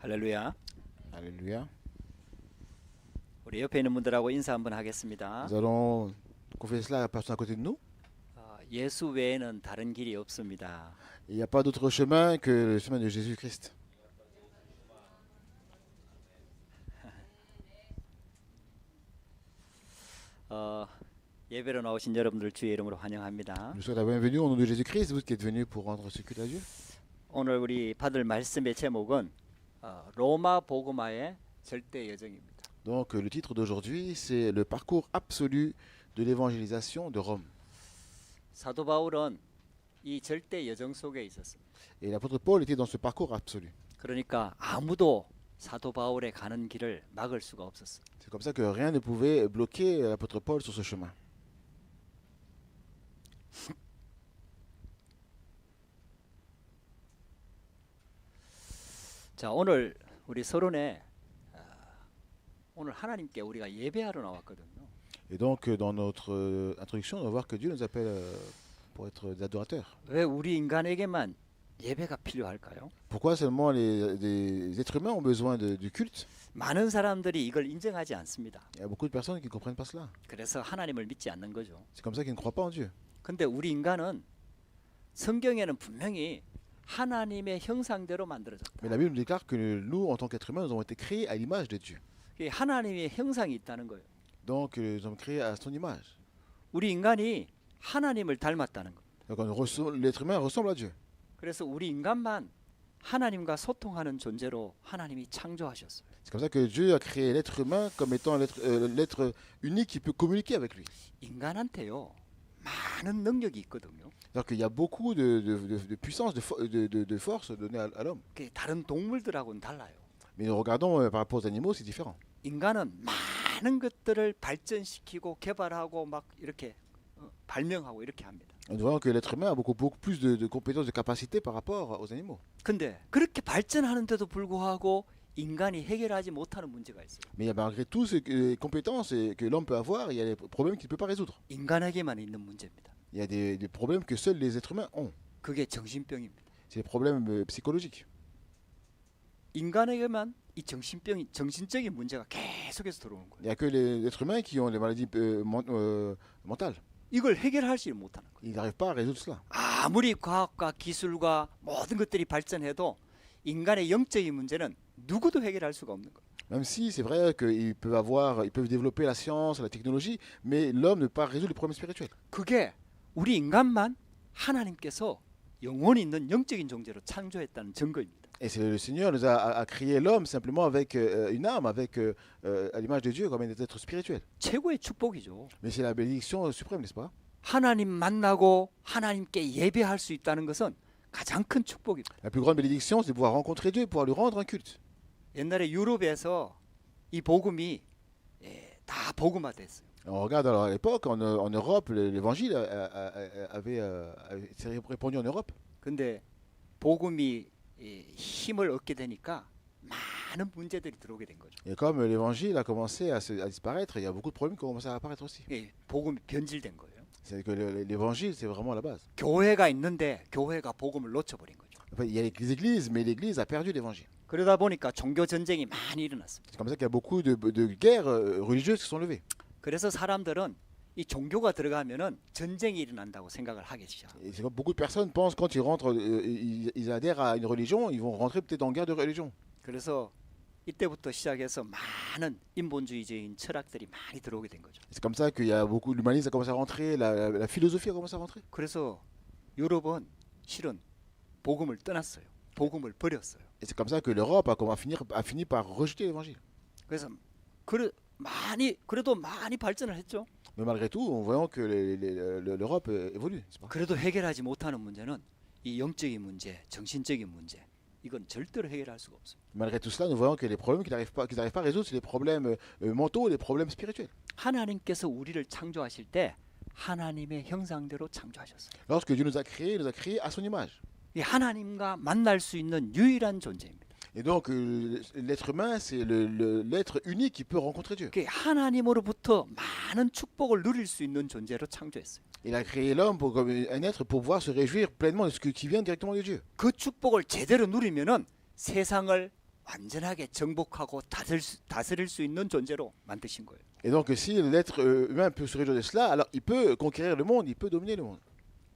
할렐루야. Alléluia. 우리 옆에 있는 분들하고 인사 한번 하겠습니다. Nous allons confesser cela à la personne à côté de nous. 예수 외에는 다른 길이 없습니다. Il n'y a pas d'autre chemin que le chemin de Jésus-Christ. 예배로 나오신 여러분들 주의 이름으로 환영합니다. Je vous souhaite la bienvenue au nom de Jésus-Christ, vous qui êtes venus pour rendre ce culte à Dieu. 오늘 우리 받을 말씀의 제목은 로마 복음화의 절대 여정입니다. Donc le titre d'aujourd'hui, c'est le parcours absolu de l'évangélisation de Rome. 사도 바울은 이 절대 여정 속에 있었습니다. Et l'apôtre Paul était dans ce parcours absolu. 그러니까 아무도 사도 바울의 가는 길을 막을 수가 없었어요. C'est comme ça que rien ne pouvait bloquer l'apôtre Paul sur ce chemin. 자, 오늘 우리 서론에 오늘 하나님께 우리가 예배하러 나왔거든요. Et donc dans notre introduction, on va voir que Dieu nous appelle pour être des adorateurs. 왜 우리 인간에게만 예배가 필요할까요? Pourquoi seulement les êtres humains ont besoin du culte? 많은 사람들이 이걸 인정하지 않습니다. Il y a beaucoup de personnes qui ne comprennent pas cela. 그래서 하나님을 믿지 않는 거죠. C'est comme ça qu'ils ne croient pas en Dieu. 근데 우리 인간은 성경에는 분명히 하나님의 형상대로 만들어졌다. Mais la Bible nous déclare que nous, en tant qu'êtres humains, nous avons été créés à l'image de Dieu. 하나님의 형상이 있다는 거예요. Donc nous sommes créés à son image. 우리 인간이 하나님을 닮았다는 거예요. Donc l'être humain ressemble à Dieu. 그래서 우리 인간만 하나님과 소통하는 존재로 하나님이 창조하셨어요. C'est comme ça que Dieu a créé l'être humain comme étant l'être unique qui peut communiquer avec lui. 인간한테요 많은 능력이 있거든요. Alors qu'il y a beaucoup de puissance, de force donnée à l'homme. 그게 다른 동물들하고는 달라요. Mais nous regardons par rapport aux animaux, c'est différent. 인간은 많은 것들을 발전시키고 개발하고 막 이렇게 발명하고 이렇게 합니다. Nous voyons que l'être humain a beaucoup plus de compétences, de capacités par rapport aux animaux. 근데 그렇게 발전하는데도 불구하고 인간이 해결하지 못하는 문제가 있어요. Mais il y a malgré tout ces compétences que l'homme peut avoir, il y a des problèmes qu'il ne peut pas résoudre. 인간에게만 있는 문제입니다. Il y a des problèmes que seuls les êtres humains ont. 그게 정신병입니다. C'est des problèmes psychologiques. 인간에게만 이 정신적인 문제가 계속해서 들어오는 Il 거예요. n'y a que les êtres humains qui ont des maladies mentales. 이걸 해결하지 못하는 거예요. Ils n'arrivent pas à résoudre cela. 아무리 과학과 기술과 모든 것들이 발전해도 인간의 영적인 문제는 누구도 해결할 수가 없는 거예요. Même si c'est vrai qu'ils peuvent développer la science, la technologie, mais l'homme ne peut pas résoudre les problèmes spirituels. 그게 우리 인간만 하나님께서 영혼이 있는 영적인 존재로 창조했다는 증거입니다. Et c'est le Seigneur nous a créé l'homme simplement avec une âme, avec à l'image de Dieu comme un être spirituel. 최고의 축복이죠. Mais c'est la bénédiction suprême, n'est-ce pas? 하나님 만나고 하나님께 예배할 수 있다는 것은 가장 큰 축복입니다. La plus grande bénédiction, c'est de pouvoir rencontrer Dieu et pouvoir lui rendre un culte. 옛날에 유럽에서 이 복음이 다 복음화됐어요. On regarde alors à l'époque, en Europe, l'évangile avait s'est répandu en Europe. 근데 복음이 힘을 얻게 되니까 많은 문제들이 들어오게 된 거죠. Et comme l'évangile a commencé à disparaître, il y a beaucoup de problèmes qui ont commencé à apparaître aussi. 복음이 변질된 거예요. C'est que l'évangile, c'est vraiment la base. 교회가 있는데 교회가 복음을 놓쳐버린 거죠. Enfin, il y a les églises, mais l'église a perdu l'évangile. 그러다 보니까 종교 전쟁이 많이 일어났습니다. C'est comme ça qu'il y a beaucoup de guerres religieuses qui sont levées. 그래서 사람들은 이 종교가 들어가면은 전쟁이 일어난다고 생각을 하기 시작. Et c'est comme beaucoup de personnes pensent quand ils rentrent, ils adhèrent à une religion, ils vont rentrer peut-être en guerre de religion. 그래서 이때부터 시작해서 많은 인본주의적인 철학들이 많이 들어오게 된 거죠. C'est comme ça qu'il y a beaucoup, l'humanisme a commencé à rentrer, la philosophie a commencé à rentrer. 그래서 유럽은 실은 복음을 떠났어요. 복음을 버렸어요. Et c'est comme ça que l'Europe a fini par rejeter l'évangile. 그래서 그래도 많이 발전을 했죠. Mais malgré tout, on voit que l'Europe évolue, n'est-ce pas? 그래도 해결하지 못하는 문제는 이 영적인 문제, 정신적인 문제. 이건 절대로 해결할 수가 없어요. Malgré tout cela, nous voyons que les problèmes qu'ils n'arrivent pas à résoudre, c'est les problèmes mentaux et les problèmes spirituels. 하나님께서 우리를 창조하실 때 하나님의 형상대로 창조하셨어요. Lorsque Dieu nous a créés à son image. 이 하나님과 만날 수 있는 유일한 존재입니다. Et donc, l'être humain, c'est l'être unique qui peut rencontrer Dieu. 하나님으로부터 많은 축복을 누릴 수 있는 존재로 창조했어요. Il a créé l'homme comme un être pour pouvoir se réjouir pleinement de ce qui vient directement de Dieu. 그 축복을 제대로 누리면은 세상을 완전하게 정복하고 다스릴 수 있는 존재로 만드신 거예요. Et donc, si l'être humain peut se réjouir de cela, alors il peut conquérir le monde, il peut dominer le monde.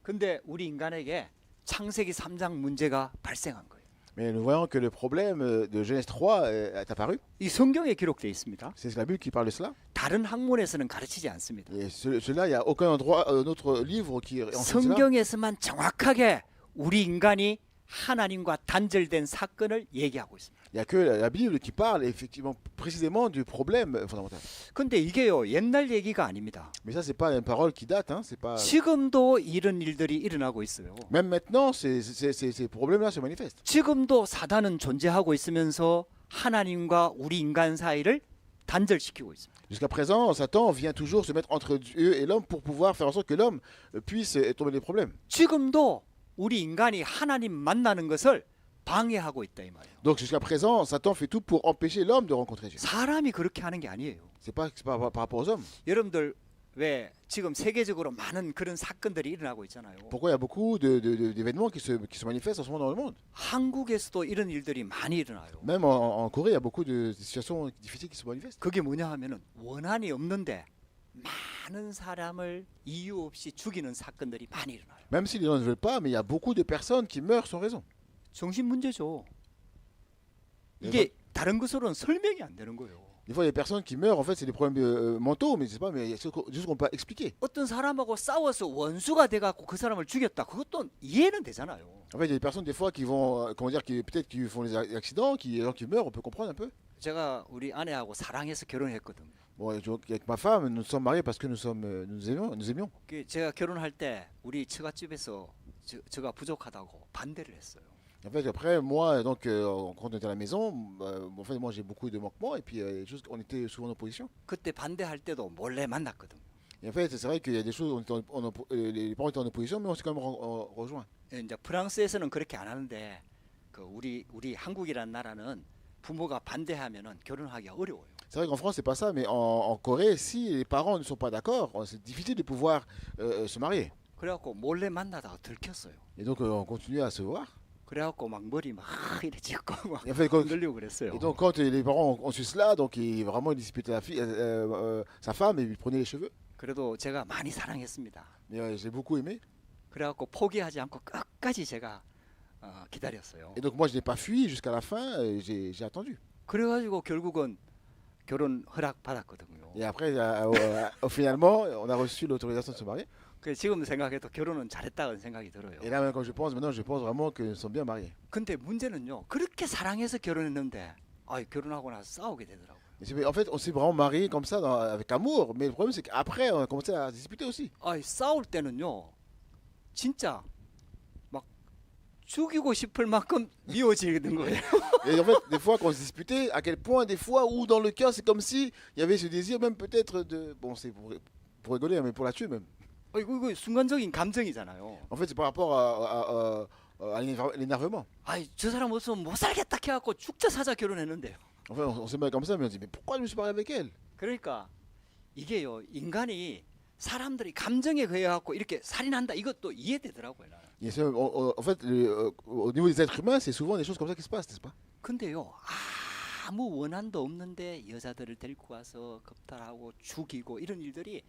근데 우리 인간에게 창세기 3장 문제가 발생한 거예요. Mais nous voyons que le problème de Genèse 3 est apparu. 이 성경에 기록되어 있습니다. C'est la Bible qui parle de cela. 다른 학문에서는 가르치지 않습니다. Et cela, il n'y a aucun endroit, autre livre qui enseigne cela. 성경에서만 정확하게 우리 인간이 하나님과 단절된 사건을 얘기하고 있습니다. Il n'y a que la Bible qui parle effectivement précisément du problème fondamental. 근데 이게요 옛날 얘기가 아닙니다. Mais ça, c'est pas une parole qui date. Hein, c'est pas... 지금도 이런 일들이 일어나고 있어요. Même maintenant, ces problèmes-là se manifestent. 지금도 사단은 존재하고 있으면서 하나님과 우리 인간 사이를 단절시키고 있습니다. Jusqu'à présent, Satan vient toujours se mettre entre Dieu et l'homme pour pouvoir faire en sorte que l'homme puisse tomber des problèmes. 지금도 우리 인간이 하나님 만나는 것을 방해하고 있다 이 말이에요. Donc jusqu'à présent, Satan fait tout pour empêcher l'homme de rencontrer Dieu. 사람이 그렇게 하는 게 아니에요. C'est pas par rapport aux hommes. 여러분들 왜 지금 세계적으로 많은 그런 사건들이 일어나고 있잖아요. Pourquoi il y a beaucoup d'événements qui se manifestent en ce moment dans le monde. 한국에서도 이런 일들이 많이 일어나요. Même en Corée, il y a beaucoup de situations difficiles qui se manifestent. 그게 뭐냐 하면은 원한이 없는데 많은 사람을 이유 없이 죽이는 사건들이 많이 일어나요. Même si les gens ne veulent pas, mais il y a beaucoup de personnes qui meurent sans raison. 정신 문제죠. 이게 다른 것으로는 설명이 안 되는 거예요. Des fois, il y a des personnes qui meurent, en fait, c'est des problèmes mentaux, mais c'est pas, mais il y a des choses qu'on peut pas expliquer. 어떤 사람하고 싸워서 원수가 돼갖고 그 사람을 죽였다. 그것도 이해는 되잖아요. En fait, il y a des personnes des fois qui vont, comment dire, qui peut-être qui font des accidents, qui, gens qui meurent, on peut comprendre un peu. 제가 우리 아내하고 사랑해서 결혼했거든요. Bon, avec ma femme, nous sommes mariés parce que nous aimions. 제가 결혼할 때 우리 처갓집에서 제가 부족하다고 반대를 했어요. En fait, après, moi, donc, quand on était à la maison, en fait, moi, j'ai beaucoup de manquements et puis on était souvent en opposition. 그때 반대할 때도 몰래 만났거든요. Et en fait, c'est vrai qu'il y a des choses où les parents étaient en opposition, mais on s'est quand même rejoints. 이제 프랑스에서는 그렇게 안 하는데 그 우리 한국이라는 나라는 부모가 반대하면은 결혼하기가 어려워요. C'est vrai qu'en France, c'est pas ça, mais en Corée, si les parents ne sont pas d'accord, c'est difficile de pouvoir se marier. 그래갖고 몰래 만나다가 들켰어요. Et donc, on continue à se voir. 그래갖고 막 머리 막 이래 찍고 막 Et en fait, quand, 흔들리고 그랬어요. et donc, quand les parents ont su cela, donc vraiment ils disputaient sa femme et ils prenaient les cheveux. 그래도 제가 많이 사랑했습니다. Mais j'ai beaucoup aimé. 그래갖고 포기하지 않고 끝까지 제가 기다렸어요. Et donc moi, je n'ai pas fui jusqu'à la fin, j'ai attendu. 그래가지고 결국은 결혼 허락 받았거든요. Et après, finalement, on a reçu l'autorisation de se marier. 그 지금 생각해도 결혼은 잘했다는 생각이 들어요. Et là, même quand je pense, maintenant, je pense vraiment que nous sommes bien mariés. 근데 문제는요. 그렇게 사랑해서 결혼했는데 결혼하고 나서 싸우게 되더라고요. En fait, on s'est vraiment mariés comme ça, avec amour. Mais le problème, c'est qu'après, on a commencé à disputer aussi. 싸울 때는요. 진짜 막 죽이고 싶을 만큼 미워지는 거예요. Et en fait, des fois, quand on se disputait, à quel point, des fois, où dans le cœur, c'est comme si il y avait ce désir, même peut-être de. Bon, c'est pour rigoler, mais pour la tuer même. 이거 순간적인 감정이잖아요. En fait, c'est par rapport à l'énervement. 저 사람 없으면 못 살겠다 해갖고 죽자 사자 결혼했는데요. En fait, on s'est marié comme ça, mais on se dit, mais pourquoi je me suis marié avec elle? 그러니까 이게요. 인간이 사람들이 감정에 의해갖고 이렇게 살인한다. 이것도 이해되더라고요. 나는. En fait, au niveau des êtres humains, c'est souvent des choses comme ça qui se passent, n'est-ce pas? 근데요. 아무 원한도 없는데 여자들을 데리고 와서 겁탈하고 죽이고 이런 일들이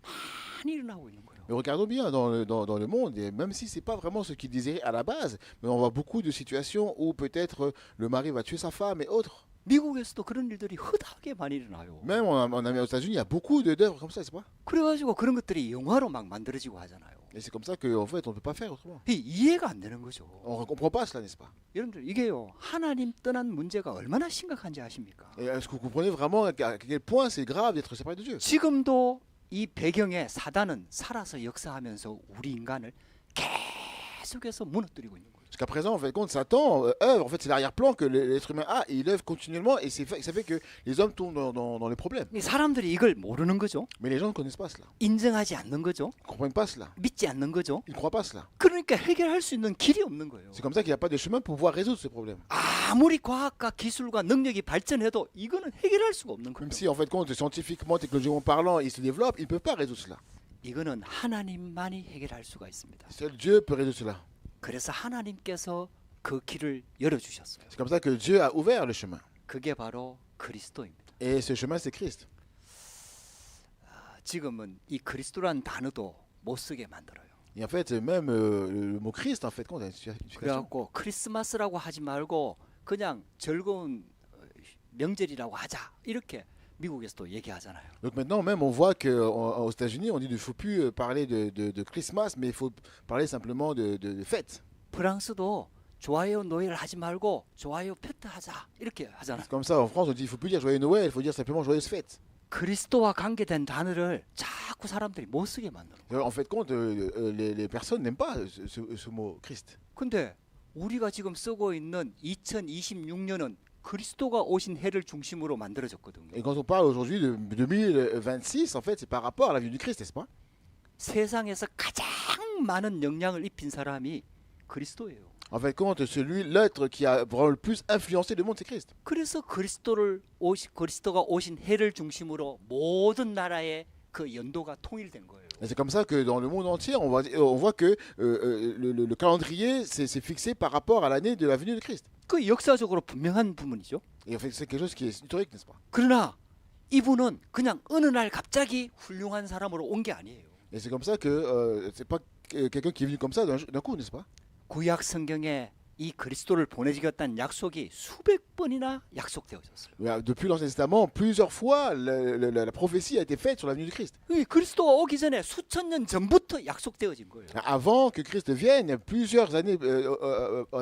많이 일어나고 있는 거예요. Mais regardons bien dans le monde, et même si c'est pas vraiment ce qu'il désirait à la base, mais on voit beaucoup de situations où peut-être le mari va tuer sa femme et autres. 미국에서도 그런 일들이 흔하게 많이 일어나요. Même aux États-Unis, il y a beaucoup d'œuvres comme ça, c'est pas? 그래가지고 그런 것들이 영화로 막 만들어지고 하잖아요. Et c'est comme ça qu'en fait, on ne peut pas faire autrement. 이해가 안 되는 거죠. On ne comprend pas cela, n'est-ce pas? 여러분들 이게요. 하나님 떠난 문제가 얼마나 심각한지 아십니까? Et est-ce que vous comprenez vraiment à quel point c'est grave d'être séparé de Dieu? 지금도 이 배경에 사단은 살아서 역사하면서 우리 인간을 계속해서 무너뜨리고 있는 거예요. Jusqu'à présent, en fait, compte, Satan œuvre, en fait, c'est l'arrière-plan que l'être humain a, et il œuvre continuellement, et ça fait que les hommes tombent dans les problèmes. 이 사람들이 이걸 모르는 거죠. Mais les gens ne connaissent pas cela, 인정하지 않는 거죠. ne comprennent pas cela, 믿지 않는 거죠. ils ne croient pas cela. 그러니까 해결할 수 있는 길이 없는 거예요. C'est comme ça qu'il n'y a pas de chemin pour pouvoir résoudre ce problème. 아무리 과학과 기술과 능력이 발전해도 이거는 해결할 수가 없는 거예요. Même si, en fait, compte, scientifiquement, technologiquement parlant, ils se développent, ils ne peuvent pas résoudre cela. 이거는 하나님만이 해결할 수가 있습니다. Seul Dieu peut résoudre cela. 그래서 하나님께서 그 길을 열어주셨어요. C'est comme ça que Dieu a ouvert le chemin. 그게 바로 그리스도입니다. Et ce chemin, c'est Christ. 지금은 이 그리스도라는 단어도 못 쓰게 만들어요. Et en fait, même le mot Christ, en fait, compte une signification. 그래갖고 크리스마스라고 하지 말고 그냥 즐거운 명절이라고 하자 이렇게 미국에서도 얘기하잖아요. Donc maintenant, même, on voit qu'aux États-Unis, on dit qu'il ne faut plus parler de Christmas, mais il faut parler simplement de fête. 프랑스도 좋아요 노예를 하지 말고 좋아요 페트 하자 이렇게 하잖아요. C'est comme ça, en France, on dit qu'il ne faut plus dire joyeux Noël, il faut dire simplement joyeuse fête. 그리스도와 관계된 단어를 자꾸 사람들이 못 쓰게 만들어. En fait, compte, les personnes n'aiment pas ce mot Christ. 근데 우리가 지금 쓰고 있는 2026년은 그리스도가 오신 해를 중심으로 만들어졌거든요. Et quand on parle aujourd'hui de 2026, en fait, c'est par rapport à la venue du Christ, n'est-ce pas? 세상에서 가장 많은 영향을 입힌 사람이 그리스도예요. En fait, compte, l'être qui a vraiment le plus influencé le monde, c'est Christ. 그래서 그리스도가 오신 해를 중심으로 모든 나라의 그 연도가 통일된 거예요. Et c'est comme ça que dans le monde entier, on voit que le calendrier c'est fixé par rapport à l'année de la venue de Christ. 그 역사적으로 분명한 부분이죠. Et en fait, c'est quelque chose qui est historique, n'est-ce pas? 그러나 이분은 그냥 어느 날 갑자기 훌륭한 사람으로 온 게 아니에요. Et c'est comme ça que c'est pas quelqu'un qui est venu comme ça d'un coup, n'est-ce pas? 구약 성경에 이 그리스도를 보내주겠다는 약속이 수백 번이나 약속되어졌어요. Depuis l'Ancien Testament, plusieurs fois, la prophétie a été faite sur la venue du Christ. 이 그리스도가 오기 전에 수천 년 전부터 약속되어진 거예요. Avant que Christ vienne, plusieurs années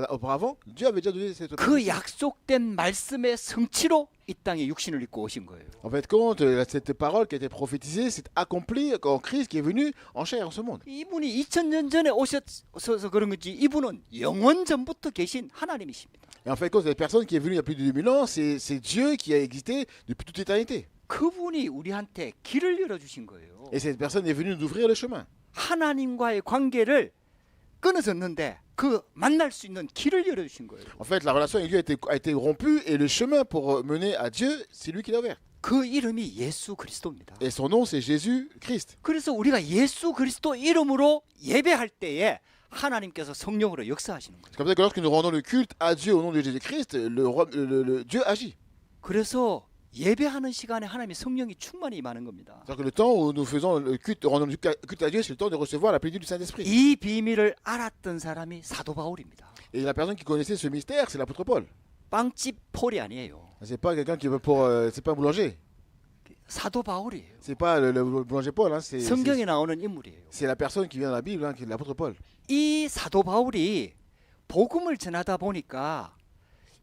auparavant, Dieu avait déjà donné cette 그 prophétie. 약속된 말씀의 성취로 이 땅에 육신을 입고 오신 거예요. En fait, quand cette parole qui a été prophétisée s'est accomplie quand Christ qui est venu en chair en ce monde. 이분이 2000년 전에 오셔서 그런 거지 이분은 영원 전부터 계신 하나님이십니다. Et en fait, quand cette personne qui est venue il y a plus de 2000 ans, c'est Dieu qui a existé depuis toute éternité. 그분이 우리한테 길을 열어주신 거예요. Et cette personne est venue nous ouvrir le chemin. 하나님과의 관계를 끊어졌는데 그 만날 수 있는 길을 열어주신 거예요. En fait, la relation avec Dieu a été rompue et le chemin pour mener à Dieu, c'est lui qui l'a ouvert. 그 이름이 예수 그리스도입니다. Et son nom, c'est Jésus-Christ. 그래서 우리가 예수 그리스도 이름으로 예배할 때에 하나님께서 성령으로 역사하시는 거예요. C'est comme ça que lorsque nous rendons le culte à Dieu au nom de Jésus-Christ, Dieu agit. 그래서 예배하는 시간에 하나님의 성령이 충만히 임하는 겁니다. C'est-à-dire que le temps où nous faisons le culte, rendons le culte à Dieu, c'est le temps de recevoir la plénitude du Saint-Esprit. 이 비밀을 알았던 사람이 사도 바울입니다. Et la personne qui connaissait ce mystère, c'est l'apôtre Paul. 빵집 폴이 아니에요. C'est pas quelqu'un qui veut c'est pas un boulanger. 사도 바울이에요. C'est pas le boulanger Paul, hein, 성경에 나오는 인물이에요. c'est la personne qui vient dans la Bible, hein, qui est l'apôtre Paul. 이 사도 바울이 복음을 전하다 보니까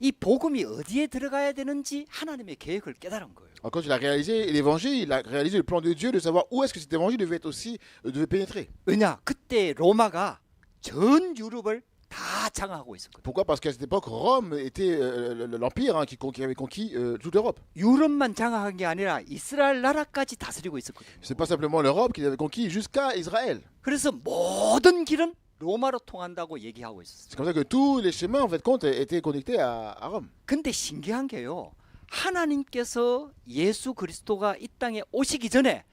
이 복음이 어디에 들어가야 되는지 하나님의 계획을 깨달은 거예요. Alors, quand il a réalisé l'évangile, il a réalisé le plan de Dieu de savoir où est-ce que cet évangile devait pénétrer. 왜냐? 그때 로마가 전 유럽을 다 장악하고 있었거든요. Pourquoi? Parce qu'à cette époque, Rome était l'empire hein, qui avait conquis toute l'Europe. 유럽만 장악한 게 아니라 이스라엘 나라까지 다스리고 있었거든요. C'est pas simplement l'Europe qui avait conquis jusqu'à Israël. 그래서 모든 길은 로마로 통한다고 얘기하고 있었어요. C'est comme ça que tous les chemins en fait compte étaient connectés à Rome. 근데 신기한 게요. 하나님께서 예수 그리스도가 이 땅에 오시기 전에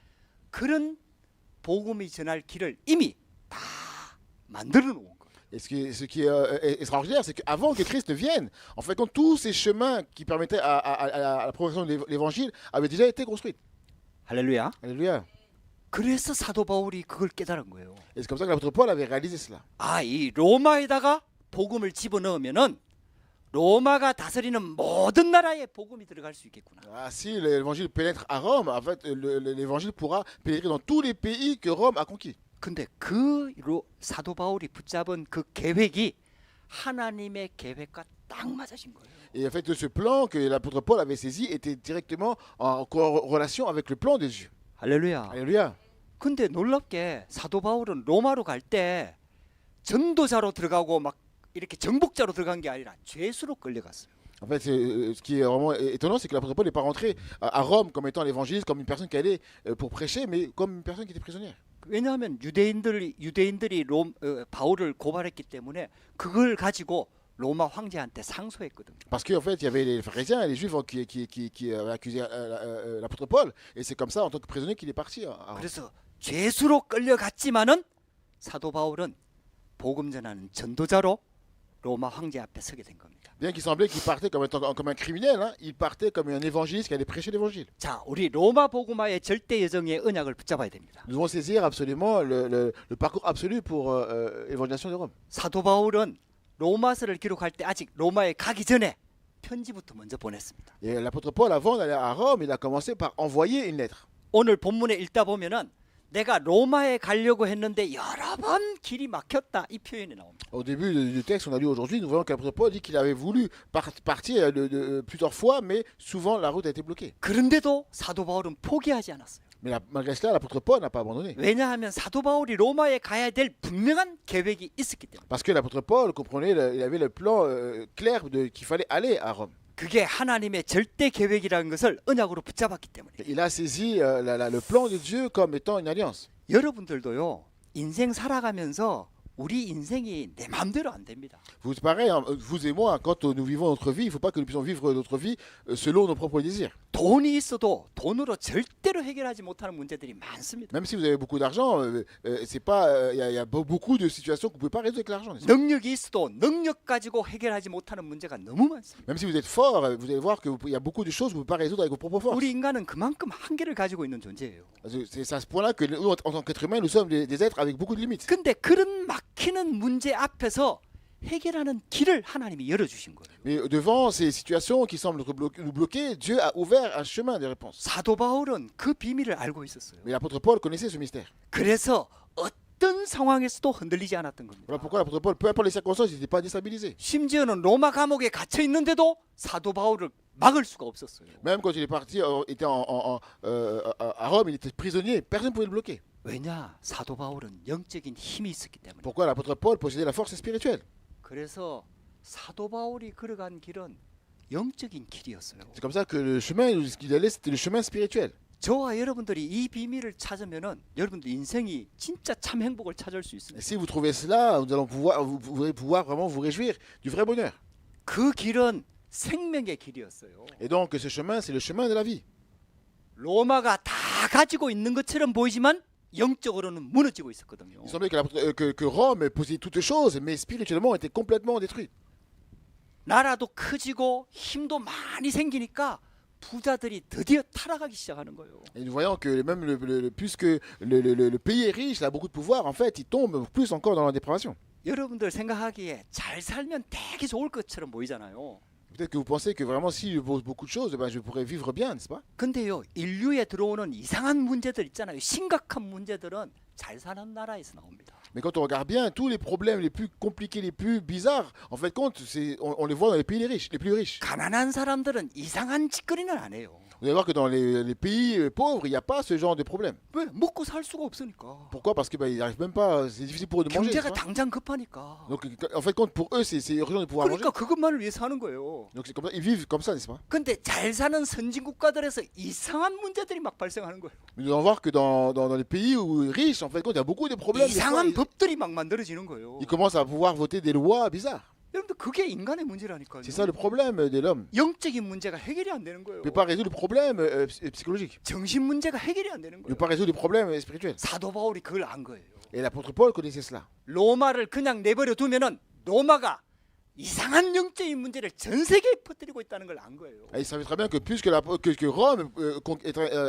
그런 복음이 전할 길을 이미 다 만들어 놓은 거예요. Et ce qui est extraordinaire, c'est qu'avant que Christ vienne, en fait, quand tous ces chemins qui permettaient à la progression de l'évangile avaient déjà été construits. 할렐루야. Alléluia. 그래서 사도 바울이 그걸 깨달은 거예요. Et c'est comme ça que l'apôtre Paul avait réalisé cela. 아, 이 로마에다가 복음을 집어넣으면은 로마가 다스리는 모든 나라에 복음이 들어갈 수 있겠구나. Ah, si l'évangile pénètre à Rome, en fait, l'évangile pourra pénétrer dans tous les pays que Rome a conquis. 근데 그 사도 바울이 붙잡은 그 계획이 하나님의 계획과 딱 맞으신 거예요. Et en fait, ce plan que l'apôtre Paul avait saisi était directement en corrélation avec le plan de Dieu. 할렐루야. Alléluia. 근데 놀랍게 사도 바울은 로마로 갈 때 전도자로 들어가고 막 이렇게 정복자로 들어간 게 아니라 죄수로 끌려갔어요. En fait, ce qui est vraiment étonnant, c'est que l'apôtre Paul n'est pas rentré à Rome comme étant l'évangéliste, comme une personne qui allait pour prêcher, mais comme une personne qui était prisonnière. 왜냐하면 유대인들이 바울을 고발했기 때문에 그걸 가지고 로마 황제한테 상소했거든요. Parce qu'en fait, il y avait les pharisiens et les juifs qui avaient accusé l'apôtre Paul, et c'est comme ça, en tant que prisonnier, qu'il est parti à Rome. 그래서 죄수로 끌려갔지만은 사도 바울은 복음 전하는 전도자로 로마 황제 앞에 서게 된 겁니다. Bien qu'il semblait qu'il partait comme un criminel, hein, il partait comme un évangéliste qui allait prêcher l'évangile. 자, 우리 로마 복음화의 절대 여정의 언약을 붙잡아야 됩니다. Nous devons saisir absolument le parcours absolu pour l'évangélisation de Rome. 사도 바울은 로마서를 기록할 때 아직 로마에 가기 전에 편지부터 먼저 보냈습니다. Et l'apôtre Paul, avant d'aller à Rome, il a commencé par envoyer une lettre. 오늘 본문에 읽다 보면은 내가 로마에 가려고 했는데 여러 번 길이 막혔다 이 표현이 나옵니다. Au début du texte qu'on a lu aujourd'hui, nous voyons que l'apôtre Paul dit qu'il avait voulu partir plusieurs fois, mais souvent la route a été bloquée. 그런데도 사도 바울은 포기하지 않았어요. Mais malgré cela, l'apôtre Paul n'a pas abandonné. 왜냐하면 사도 바울이 로마에 가야 될 분명한 계획이 있었기 때문에. Parce que l'apôtre Paul comprenait, il avait le plan clair qu'il fallait aller à Rome. 그게 하나님의 절대 계획이라는 것을 언약으로 붙잡았기 때문에. Il a saisi le plan de Dieu comme étant une alliance. 여러분들도요. 인생 살아가면서 우리 인생이 내 마음대로 안 됩니다. Vous, pareil, hein, vous et moi, quand nous vivons notre vie, il ne faut pas que nous puissions vivre notre vie selon nos propres désirs. 돈이 있어도 돈으로 절대로 해결하지 못하는 문제들이 많습니다. Même si vous avez beaucoup d'argent, c'est pas, y a beaucoup de situations que vous ne pouvez pas résoudre avec l'argent. n'est-ce pas? 능력이 있어도 능력 가지고 해결하지 못하는 문제가 너무 많습니다. Même si vous êtes fort, vous allez voir qu'il y a beaucoup de choses que vous ne pouvez pas résoudre avec vos propres forces. 우리 인간은 그만큼 한계를 가지고 있는 존재예요. C'est à ce point-là que nous, en tant qu'êtres humains, nous sommes des êtres avec beaucoup de limites. 근데 그런 막히는 문제 앞에서 해결하는 길을 하나님이 열어주신 거예요. Mais devant ces situations qui semblent nous bloquer, Dieu a ouvert un chemin de réponse. 사도 바울은 그 비밀을 알고 있었어요. Mais l'apôtre Paul connaissait ce mystère. 그래서 어떤 상황에서도 흔들리지 않았던 겁니다. Voilà pourquoi l'apôtre Paul, peu importe les circonstances, il n'était pas déstabilisé. 심지어는 로마 감옥에 갇혀 있는데도 사도 바울을 막을 수가 없었어요. Même quand il est parti, était à Rome, il était prisonnier, personne ne pouvait le bloquer. 왜냐? 사도 바울은 영적인 힘이 있었기 때문에. Pourquoi l'apôtre Paul possédait la force spirituelle? 그래서 사도 바울이 걸어간 길은 영적인 길이었어요. C'est comme ça que le chemin qu'il allait, c'était le chemin spirituel. 저와 여러분들이 이 비밀을 찾으면은 여러분들 인생이 진짜 참 행복을 찾을 수 Et 있습니다. si vous trouvez cela, vous allez pouvoir vraiment vous réjouir du vrai bonheur. 그 길은 생명의 길이었어요. Et donc ce chemin, c'est le chemin de la vie. 로마가 다 가지고 있는 것처럼 보이지만 영적으로는 무너지고 있었거든요. Il semblait que Rome possédait toutes choses, mais spirituellement était complètement détruite. 나라도 커지고 힘도 많이 생기니까 부자들이 드디어 타락하기 시작하는 거예요. Et nous voyons que même puisque le pays est riche, il a beaucoup de pouvoir, en fait, il tombe plus encore dans la dépravation. 여러분들 생각하기에 잘 살면 되게 좋을 것처럼 보이잖아요. Peut-être que vous pensez que vraiment si je pose beaucoup de choses, ben, je pourrais vivre bien, n'est-ce pas? 근데요, 인류에 들어오는 이상한 문제들 있잖아요. 심각한 문제들은 잘 사는 나라에서 나옵니다. Mais quand on regarde bien, tous les problèmes les plus compliqués, les plus bizarres, en fait, on les voit dans les pays les plus riches. 가난한 사람들은 이상한 짓거리는 안 해요. Vous allez voir que dans les pays pauvres, il n'y a pas ce genre de problème. 왜? 먹고 살 수가 없으니까. Pourquoi? Parce qu'ils n'arrivent même pas, c'est difficile pour eux de manger. 경제가 n'est-ce pas? 당장 급하니까. Donc en fait, pour eux, c'est urgent de pouvoir manger. 그러니까 그것만을 위해서 하는 거예요. Donc c'est comme ça, ils vivent comme ça, n'est-ce pas? 근데 잘 사는 선진 국가들에서 이상한 문제들이 막 발생하는 거예요. Mais nous allons voir que dans les pays riches, en fait, il y a beaucoup de problèmes. des fois, 이상한 법들이 막 만들어지는 거예요. ils commencent à pouvoir voter des lois bizarres. 여러분들 그게 인간의 문제라니까요. C'est ça le problème de l'homme. 영적인 문제가 해결이 안 되는 거예요. Il ne peut pas résoudre le problème psychologique. 정신 문제가 해결이 안 되는 Il ne peut 거예요. pas résoudre le problème spirituel. 사도 바울이 그걸 안 거예요. Et l'apôtre Paul connaissait cela. 로마를 그냥 내버려 두면은 로마가 이상한 영적인 문제를 전 세계에 퍼뜨리고 있다는 걸 안 거예요. Et il savait très bien que puisque que Rome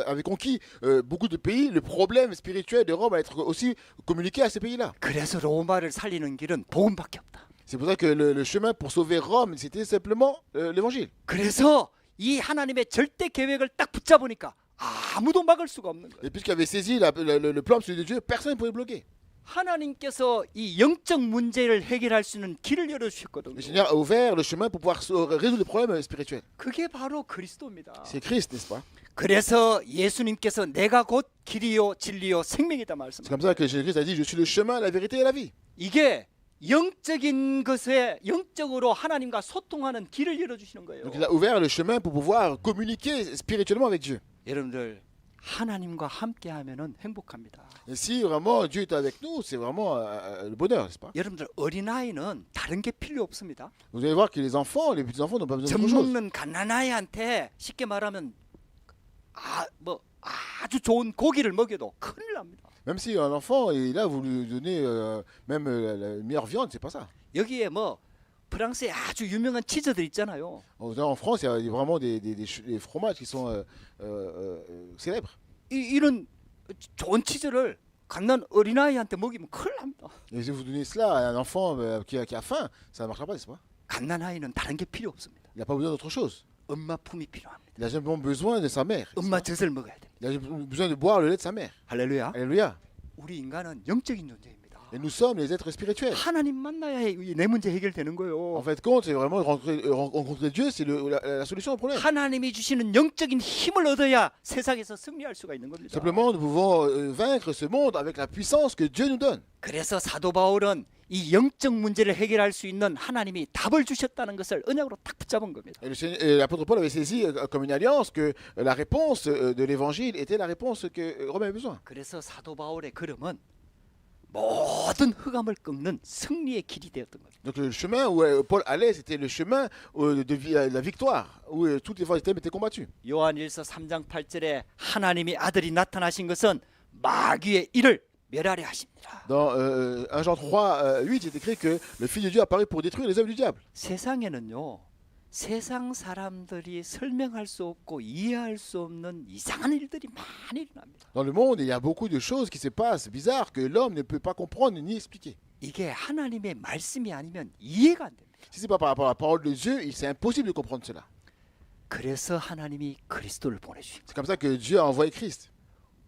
avait conquis beaucoup de pays, le problème spirituel de Rome allait être aussi communiqué à ces pays-là. 그래서 로마를 살리는 길은 복음밖에 없다. C'est pour ça que le chemin pour sauver Rome, c'était simplement l'évangile. 그래서 이 하나님의 절대 계획을 딱 붙잡으니까 아무도 막을 수가 없는 거예요. Et puisqu'il avait saisi le plan absolu de Dieu, personne ne pouvait le bloquer. 하나님께서 이 영적 문제를 해결할 수 있는 길을 열어주셨거든요. Le Seigneur a ouvert le chemin pour pouvoir résoudre les problèmes spirituels. 그게 바로 그리스도입니다. C'est Christ, n'est-ce pas? 그래서 예수님께서 내가 곧 길이요 진리요 생명이다 C'est 말씀합니다. comme ça que Jésus-Christ a dit, je suis le chemin, la vérité et la vie. 이게 영적인 것에 영적으로 하나님과 소통하는 길을 열어주시는 거예요. Donc il a ouvert le chemin pour pouvoir communiquer spirituellement avec Dieu. 여러분들 하나님과 함께하면은 행복합니다. Et si vraiment Dieu est avec nous, c'est vraiment le bonheur, n'est-ce pas? 여러분들 어린아이는 다른 게 필요 없습니다. Vous allez voir que les petits-enfants n'ont pas besoin 젖 d'autre chose. 먹는 갓난아이한테 쉽게 말하면 아주 좋은 고기를 먹여도 큰일 납니다. Même si un enfant, et là vous lui donnez même la meilleure viande, c'est pas ça. 여기에 뭐 프랑스에 아주 유명한 치즈들 있잖아요. En France, il y a vraiment des fromages qui sont célèbres. 이런 좋은 치즈를 갓난 어린아이한테 먹이면 큰일 납니다. Et si vous donnez cela à un enfant qui a faim, ça ne marchera pas, n'est-ce pas? 갓난아이는 다른 게 필요 없습니다. Il n'a pas besoin d'autre chose. 엄마 품이 필요합니다. Il a simplement besoin de sa mère. 엄마 젖을 먹어야 됩니다. Il a besoin de boire le lait de sa mère. 할렐루야. Alléluia. 우리 인간은 영적인 존재입니다. Et nous sommes les êtres spirituels. 하나님 만나야 내 문제 해결되는 거예요. En fait, compte, c'est vraiment rencontrer Dieu, c'est la solution au problème. 하나님이 주시는 영적인 힘을 얻어야 세상에서 승리할 수가 있는 겁니다. Simplement, nous pouvons vaincre ce monde avec la puissance que Dieu nous donne. 그래서 사도 바울은 이 영적 문제를 해결할 수 있는 하나님이 답을 주셨다는 것을 언약으로 딱 붙잡은 겁니다. Et l'apôtre Paul avait saisi comme une alliance que la réponse de l'évangile était la réponse que Rome avait besoin. 그래서 사도 바울의 걸음은 모든 흑암을 꺾는 승리의 길이 되었던 겁니다. Donc le chemin où Paul allait, c'était le chemin de la victoire, où toutes les forces du thème étaient combattues. 요한일서 3장 8절에 하나님의 아들이 나타나신 것은 마귀의 일을 멸하려 하십니다. Dans 1 Jean 3, 8, il est écrit que le Fils de Dieu apparut pour détruire les œuvres du diable. 세상에는요, 세상 사람들이 설명할 수 없고 이해할 수 없는 이상한 일들이 많이 일어납니다. Dans le monde, il y a beaucoup de choses qui se passent bizarres que l'homme ne peut pas comprendre ni expliquer. 이게 하나님의 말씀이 아니면 이해가 안 됩니다. Si ce n'est pas par rapport à la parole de Dieu, c'est impossible de comprendre cela. 그래서 하나님이 그리스도를 보내주신 C'est comme ça que Dieu a envoyé Christ.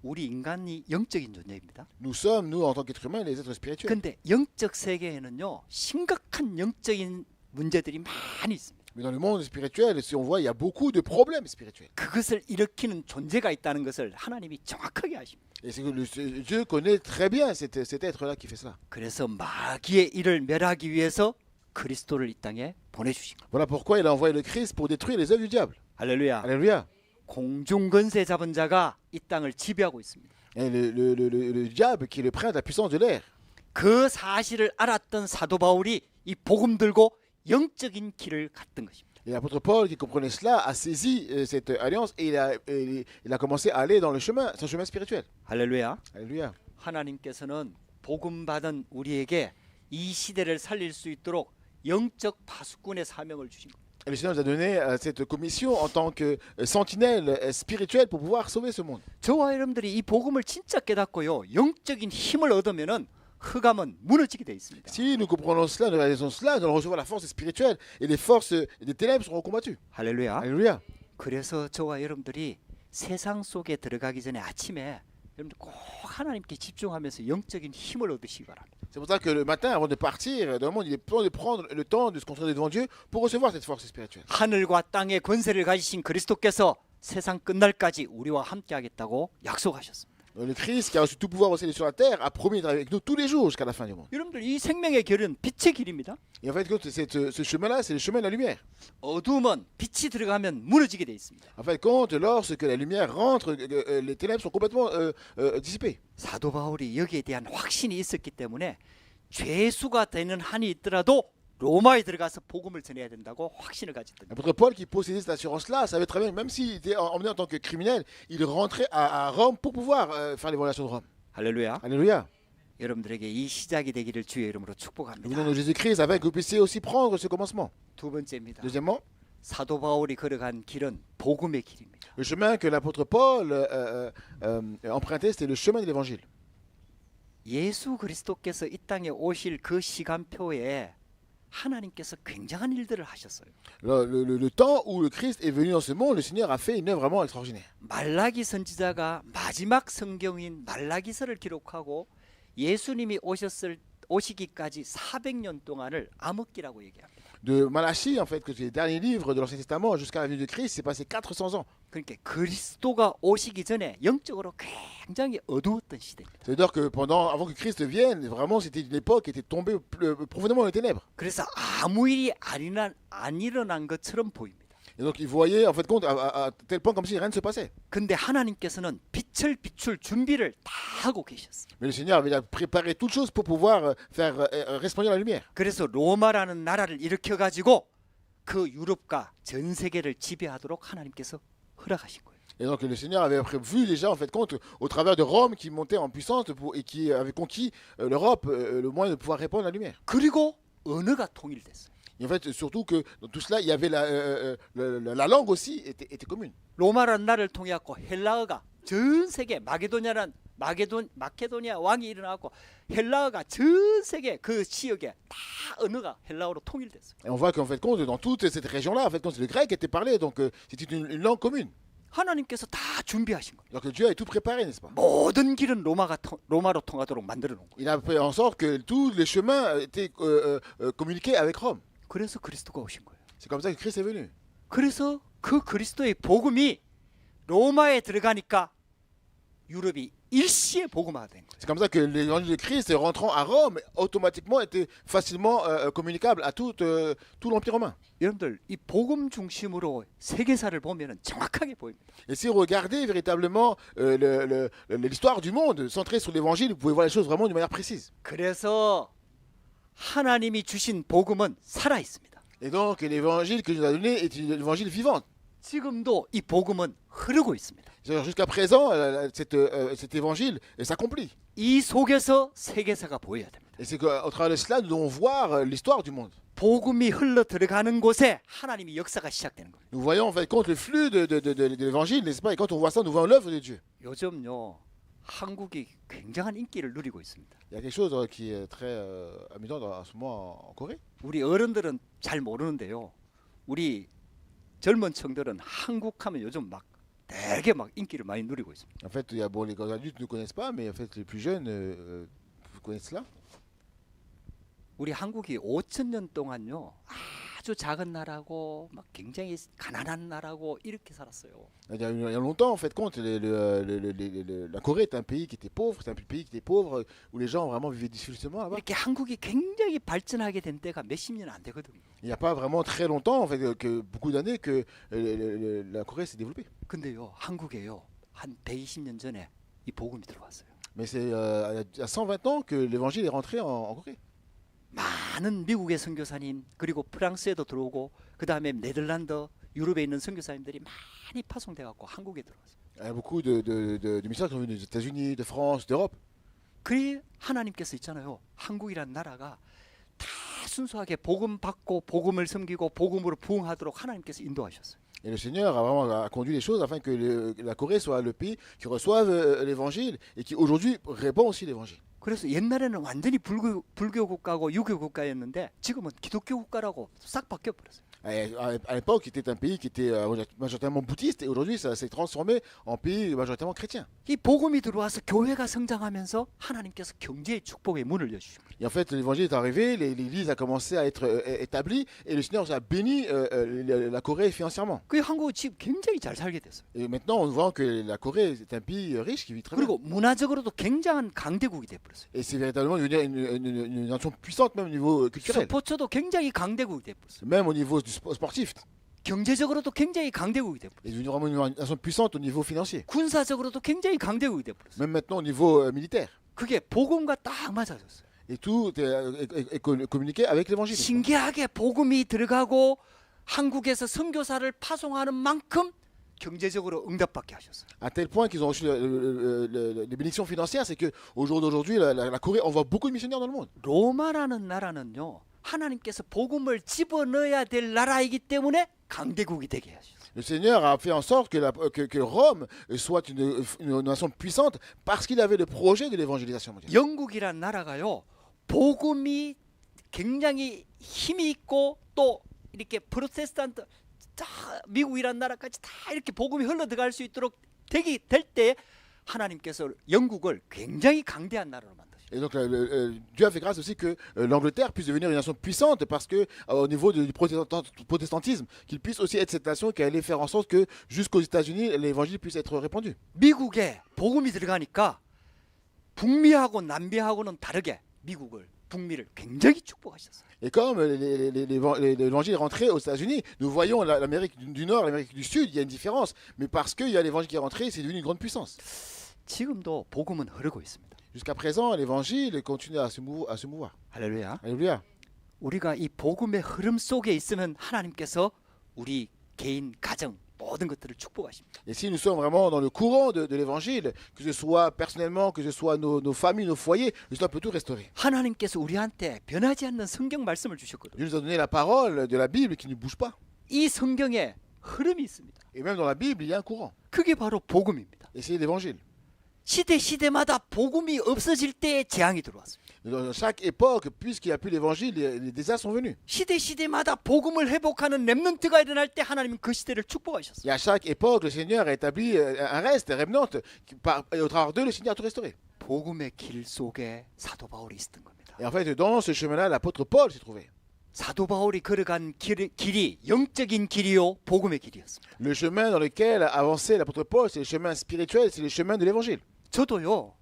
우리 인간이 영적인 존재입니다. Nous sommes, nous, en tant qu'êtres humains, les êtres spirituels. 근데 영적 세계에는요, 심각한 영적인 문제들이 많이 있습니다. Mais dans le monde spirituel, si on voit, il y a beaucoup de problèmes spirituels. 그것을 일으키는 존재가 있다는 것을 하나님이 정확하게 아십니다. Et c'est que Dieu connaît très bien cet être-là qui fait cela. 그래서 마귀의 일을 멸하기 위해서 그리스도를 이 땅에 보내주신 겁니다. Voilà pourquoi il a envoyé le Christ pour détruire les œuvres du diable. 할렐루야. Alléluia. 공중 권세 잡은 자가 이 땅을 지배하고 있습니다. Et le diable qui est le prince de la puissance de l'air. 그 사실을 알았던 사도 바울이 이 복음 들고 영적인 길을 갔던 것입니다. Et l'apôtre Paul, qui comprenait cela, a saisi cette alliance et il a commencé à aller dans son chemin spirituel. 할렐루야. Alléluia. 하나님께서는 복음 받은 우리에게 이 시대를 살릴 수 있도록 영적 파수꾼의 사명을 주신 겁니다. Et le Seigneur nous a donné cette commission en tant que sentinelle spirituelle pour pouvoir sauver ce monde. 저와 여러분들이 이 복음을 진짜 깨닫고요, 영적인 힘을 얻으면은 흑암은 무너지게 돼 있습니다. Si nous comprenons cela, nous réalisons cela, nous allons recevoir la force spirituelle et les forces des ténèbres seront combattues. 할렐루야. Alléluia. 그래서 저와 여러분들이 세상 속에 들어가기 전에 아침에 여러분들 꼭 하나님께 집중하면서 영적인 힘을 얻으시기 바랍니다. C'est pour ça que le matin, avant de partir dans le monde, il est temps de prendre le temps de se concentrer devant Dieu pour recevoir cette force spirituelle. 하늘과 땅의 권세를 가지신 그리스도께서 세상 끝날까지 우리와 함께하겠다고 약속하셨습니다. Le Christ, qui a reçu tout pouvoir au ciel et sur la terre, a promis d'être avec nous tous les jours jusqu'à la fin du monde. 여러분들 이 생명의 길은 빛의 길입니다. Et en fait, ce chemin-là, c'est le chemin de la lumière. 어두움은 빛이 들어가면 무너지게 돼 있습니다. En fait, compte, lorsque la lumière rentre, les ténèbres sont complètement dissipées. 사도 바울이 여기에 대한 확신이 있었기 때문에 죄수가 되는 한이 있더라도 로마에 들어가서 복음을 전해야 된다고 확신을 가졌던 거예요. L'apôtre Paul, qui possédait cette assurance-là, savait très bien que même s'il était emmené en tant que criminel, il rentrait à Rome pour pouvoir faire l'évaluation de Rome. 할렐루야. Alléluia. 여러분들에게 이 시작이 되기를 주의 이름으로 Nous 축복합니다. venons de Jésus-Christ afin que vous puissiez aussi prendre ce commencement. 두 번째입니다. Deuxièmement, 사도 바울이 걸어간 길은 복음의 길입니다. le chemin que l'apôtre Paul empruntait, c'était le chemin de l'évangile. 예수 그리스도께서 이 땅에 오실 그 시간표에 하나님께서 굉장한 일들을 하셨어요. Le temps où le Christ est venu dans ce monde, le Seigneur a fait une œuvre vraiment extraordinaire. 말라기 선지자가 마지막 성경인 말라기서를 기록하고 예수님이 오시기까지 400년 동안을 암흑기라고 얘기합니다. De Malachie, en fait, que c'est le dernier livre de l'Ancien Testament jusqu'à la venue de Christ, c'est passé 400 ans. 그러니까 그리스도가 오시기 전에 영적으로 굉장히 어두웠던 시대입니다. C'est-à-dire que avant que Christ vienne, vraiment, c'était une époque qui était tombée profondément dans les ténèbres. 그래서 아무 일이 안 일어난 것처럼 보입니다. Et donc, ils voyaient, en fait, compte, à tel point comme si rien ne se passait. 근데 하나님께서는 빛을 비출 준비를 다 하고 계셨어요. Mais le Seigneur avait préparé toutes choses pour pouvoir faire resplendir la lumière. 그래서 로마라는 나라를 일으켜 가지고 그 유럽과 전 세계를 지배하도록 하나님께서 허락하신 거예요. Et donc, le Seigneur avait prévu déjà, en fait, compte, au travers de Rome, qui montait en puissance et qui avait conquis l'Europe, le moyen de pouvoir répandre la lumière. 그리고 언어가 통일됐어요. Et en fait, surtout que dans tout cela, il y avait la langue aussi était commune. 로마라는 나라를 통해 갖고 헬라어가 전 세계 마케도니아 왕이 일어나고 헬라어가 전 세계 그 지역에 다 언어가 헬라어로 통일됐어요. Et on voit qu'en fait, compte, dans toute cette région-là, en fait, compte, le grec était parlé, donc c'était une langue commune. 하나님께서 다 준비하신 거예요. Donc Dieu a tout préparé, n'est-ce pas? 모든 길은 로마로 통하도록 만들어 놓은 거예요. Il a fait en sorte que tous les chemins étaient communiqués avec Rome. 그래서 그리스도가 오신 거예요. C'est comme ça que Christ est venu. 그래서 그 그리스도의 복음이 로마에 들어가니까 유럽이 일시에 복음화가 된 거예요. C'est comme ça que l'évangile de Christ, rentrant à Rome, automatiquement était facilement communicable à tout l'Empire romain. 여러분들 이 복음 중심으로 세계사를 보면은 정확하게 보입니다. Et si vous regardez véritablement l'histoire du monde centrée sur l'évangile, vous pouvez voir les choses vraiment d'une manière précise. 그래서 하나님이 주신 복음은 살아 있습니다. Et donc l'évangile que Dieu nous a donné est une évangile vivante. 지금도 이 복음은 흐르고 있습니다. C'est-à-dire, jusqu'à présent, cet évangile s'accomplit. 이 속에서 세계사가 보여야 됩니다. Et c'est qu'au travers de cela, nous devons voir l'histoire du monde. 복음이 흘러 들어가는 곳에 하나님이 역사가 시작되는 거예요. Nous voyons en fait compte le flux de l'évangile, n'est-ce pas? Et quand on voit ça, nous voyons l'œuvre de Dieu. 요즘요 한국이 굉장한 인기를 누리고 있습니다. Il y a quelque chose qui est très amusant en ce moment en Corée. 우리 어른들은 잘 모르는데요. 우리 젊은 층들은 한국하면 요즘 막 되게 막 인기를 많이 누리고 있습니다. En fait, il y a, bon, les adultes ne connaissent pas, mais en fait, les plus jeunes vous connaissent cela. 우리 한국이 5천 년 동안요 아주 작은 나라고 막 굉장히 가난한 나라고 이렇게 살았어요. Il y a longtemps, en fait, compte, la Corée est un pays qui était pauvre, c'est un pays qui était pauvre, où les gens vraiment vivaient difficilement là-bas. 이렇게 한국이 굉장히 발전하게 된 때가 몇십 년 안 되거든요. Il n'y a pas vraiment très longtemps, en fait, que beaucoup d'années que la Corée s'est développée. 근데요 한국에요 한 120년 전에 이 복음이 들어왔어요. Mais c'est il y a 120 ans que l'évangile est rentré en Corée. 많은 미국의 선교사님 그리고 프랑스에도 들어오고 그 다음에 네덜란드 유럽에 있는 선교사님들이 많이 파송돼 갖고 한국에 들어왔어요. Il y a beaucoup de missions qui sont venus des États-Unis, de France, d'Europe. 그래 하나님께서 있잖아요. 한국이란 나라가 다 순수하게 복음 받고 복음을 섬기고 복음으로 부흥하도록 하나님께서 인도하셨어요. Et le Seigneur a vraiment conduit les choses afin que la Corée soit le pays qui reçoive l'évangile et qui aujourd'hui répand aussi l'évangile. 그래서 옛날에는 완전히 불교 국가고 유교 국가였는데 지금은 기독교 국가라고 싹 바뀌어 버렸어요. À l'époque, c'était un pays qui était majoritairement bouddhiste et aujourd'hui, ça s'est transformé en pays majoritairement chrétien. 이 복음이 들어와서 교회가 성장하면서 하나님께서 경제의 축복의 문을 여주십니다. Et en fait, l'évangile est arrivé, l'Église a commencé à être établie et le Seigneur a béni la Corée financièrement. 그 한국은 지금 굉장히 잘 살게 됐어요. Et maintenant, on voit que la Corée est un pays riche qui vit très bien. 그리고 문화적으로도 굉장한 강대국이 돼 버렸어요. Et c'est véritablement une nation puissante même au niveau culturel, 스포츠도 굉장히 강대국이 돼 버렸어요. même au niveau du sportif. 경제적으로도 굉장히 강대국이 돼 버렸어요. Et devenu vraiment une nation puissante au niveau financier, 군사적으로도 굉장히 강대국이 돼 버렸어요. même maintenant au niveau militaire. 그게 복음과 딱 맞아졌어요. Et tout est communiqué avec l'évangile. 신기하게 복음이 들어가고 한국에서 선교사를 파송하는 만큼 경제적으로 응답받게 하셨어요. À tel point qu'ils ont reçu les bénédictions financières, c'est qu'au jour d'aujourd'hui, la Corée envoie beaucoup de missionnaires dans le monde. 로마라는 나라는요. 하나님께서 복음을 집어넣어야 될 나라이기 때문에 강대국이 되게 하셨어요. Le Seigneur a fait en sorte que Rome soit une nation puissante parce qu'il avait le projet de l'évangélisation mondiale. 영국이란 나라가요. 복음이 굉장히 힘이 있고 또 이렇게 프로테스탄트 다 미국이란 나라까지 다 이렇게 복음이 흘러 들어갈 수 있도록 될 때 하나님께서 영국을 굉장히 강대한 나라로 만드셨어요. Et donc Dieu a fait grâce aussi que l'Angleterre puisse devenir une nation puissante parce que au niveau du protestantisme, qu'il puisse aussi être cette nation qui allait faire en sorte que jusqu'aux États-Unis, l'évangile puisse être répandu. 미국에 복음이 들어가니까 북미하고 남미하고는 다르게 미국을 북미를 굉장히 축복하셨어요. Et comme l'évangile est rentré aux États-Unis, nous voyons l'Amérique du Nord, l'Amérique du Sud, il y a une différence. Mais parce qu'il y a l'évangile qui est rentré, c'est devenu une grande puissance. 지금도 복음은 흐르고 있습니다. Jusqu'à présent, l'évangile continue à se mouvoir. 할렐루야. Alléluia. 우리가 이 복음의 흐름 속에 있으면 하나님께서 우리 개인 가정 모든 것들을 축복하십니다. Et si nous sommes vraiment dans le courant de l'évangile, que ce soit personnellement, que ce soit nos familles, nos foyers, le Seigneur peut tout restaurer. 하나님께서 우리한테 변하지 않는 성경 말씀을 주셨거든요. Dieu nous a donné la parole de la Bible qui ne bouge pas. 이 성경에 흐름이 있습니다. Et même dans la Bible, il y a un courant. 그게 바로 복음입니다. Et c'est l'évangile. 시대마다 복음이 없어질 때에 재앙이 들어왔습니다. Dans chaque époque, puisqu'il n'y a plus l'évangile, les désastres sont venus. 시대마다 복음을 회복하는 렘넌트가 일어날 때 하나님은 그 시대를 축복하셨어요. Et à chaque époque, le Seigneur a établi un reste, un remnant, et au travers d'eux, le Seigneur a tout restauré. 복음의 길 속에 사도 바울이 있었던 겁니다. Et en fait, dans ce chemin-là, l'apôtre Paul s'est trouvé. 사도 바울이 걸어간 길이 영적인 길이요 복음의 길이었습니다. Le chemin dans lequel avançait l'apôtre Paul, c'est le chemin spirituel, c'est le chemin de l'évangile. 저도요,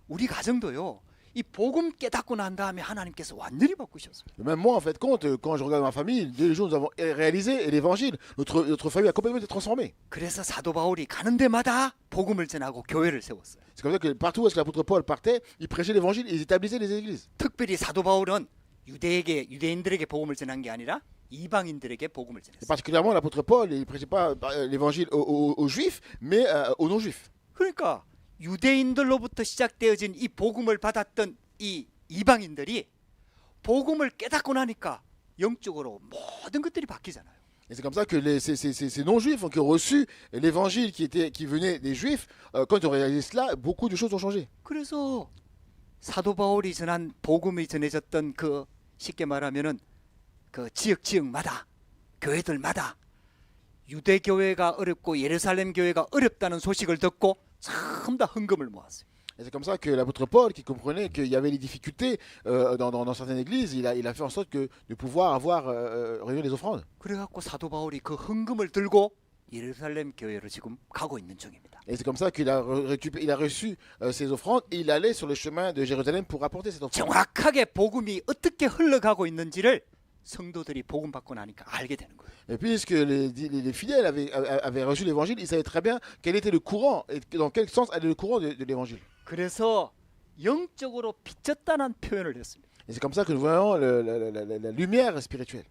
우리 가정도요, 이 복음 깨닫고 난 다음에 하나님께서 완전히 바꾸셨어요. Et même moi, en fait, compte, quand je regarde ma famille, dès le jour où nous avons réalisé l'évangile, notre famille a complètement été transformée. 그래서 사도 바울이 가는 데마다 복음을 전하고 교회를 세웠어요. C'est comme ça que partout où est-ce que l'apôtre Paul partait, il prêchait l'évangile et il établissait les églises. 특별히 사도 바울은 유대인들에게 복음을 전한 게 아니라 이방인들에게 복음을 Et 전했어요. particulièrement, l'apôtre Paul, il ne prêchait pas l'évangile aux juifs, mais aux non-juifs. 그러니까 유대인들로부터 시작되어진 이 복음을 받았던 이 이방인들이 복음을 깨닫고 나니까 영적으로 모든 것들이 바뀌잖아요. Et c'est comme ça que ces non-juifs qui ont reçu l'évangile qui venait des juifs, quand ils ont réalisé cela, beaucoup de choses ont changé. 그래서 사도 바울이 전한 복음이 전해졌던 그 쉽게 말하면은 그 지역마다 교회들마다 유대 교회가 어렵고 예루살렘 교회가 어렵다는 소식을 듣고 전부 다 헌금을 모았어요. Et c'est comme ça que l'apôtre Paul, qui comprenait qu'il y avait des difficultés dans certaines églises, il a fait en sorte de pouvoir avoir réuni les offrandes. 그래갖고 사도 바울이 그 헌금을 들고 예루살렘 교회로 지금 가고 있는 중입니다. Et c'est comme ça qu'il a reçu ces offrandes et il allait sur le chemin de Jérusalem pour apporter cette offrande. 정확하게 복음이 어떻게 흘러가고 있는지를 성도들이 복음 받고 나니까 알게 되는 거예요. Et puisque les fidèles avaient reçu l'évangile, ils savaient très bien quel était le courant et dans quel sens allait le courant de l'évangile. 그래서 영적으로 비쳤다는 표현을 했습니다. Et c'est comme ça que nous voyons la lumière spirituelle.